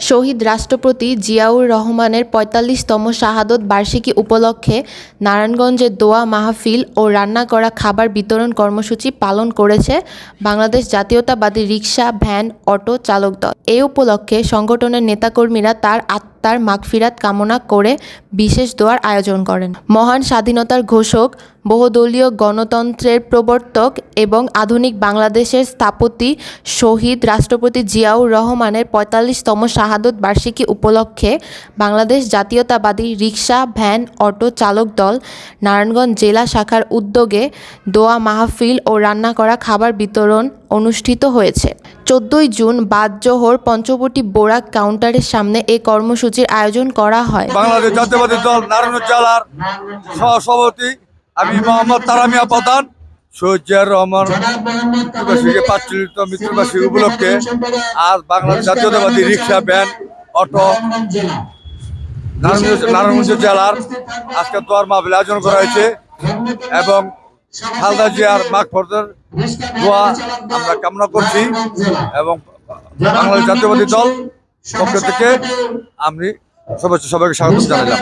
শহীদ রাষ্ট্রপতি জিয়াউর রহমানের ৪৫তম শাহাদত বার্ষিকী উপলক্ষে নারায়ণগঞ্জে দোয়া মাহফিল ও রান্না করা খাবার বিতরণ কর্মসূচি পালন করেছে বাংলাদেশ জাতীয়তাবাদী রিকশা, ভ্যান, অটো চালক দল। এ উপলক্ষে সংগঠনের নেতাকর্মীরা তার আত্মার মাগফিরাত কামনা করে বিশেষ দোয়ার আয়োজন করেন। মহান স্বাধীনতার ঘোষক, বহুদলীয় গণতন্ত্রের প্রবর্তক এবং আধুনিক বাংলাদেশের স্থপতি শহীদ রাষ্ট্রপতি জিয়াউর রহমানের ৪৫তম শাহাদত বার্ষিকী উপলক্ষে বাংলাদেশ জাতীয়তাবাদী রিকশা, ভ্যান, অটো চালক দল নারায়ণগঞ্জ জেলা শাখার উদ্যোগে দোয়া মাহফিল ও রান্না করা খাবার বিতরণ অনুষ্ঠিত হয়েছে। ১৪ই জুন বাদ-জোহর পঞ্চবটি বোরাক কাউন্টারের সামনে এ কর্মসূচির আয়োজন করা হয়। বাংলাদেশ জাতীয়তাবাদী দল নারায়ণগঞ্জ জেলার সহসভাপতি আমি মোহাম্মদ তারামিয়া প্রধান শহীদ জিয়াউর রহমান মৃত্যুবার্ষিকী ৪৫তম মৃত্যুবার্ষিকী উপলক্ষে আজ বাংলাদেশ জাতীয়তাবাদী রিকশা, ভ্যান, অটো নারায়ণগঞ্জ জেলার আজকে দোয়ার মাহফিল আয়োজন করা হয়েছে এবং খালেদা জিয়ার মাগফিরাতের দোয়া আমরা কামনা করছি এবং বাংলাদেশ জাতীয়তাবাদী দল পক্ষ থেকে আমি সবাইকে স্বাগত জানালাম।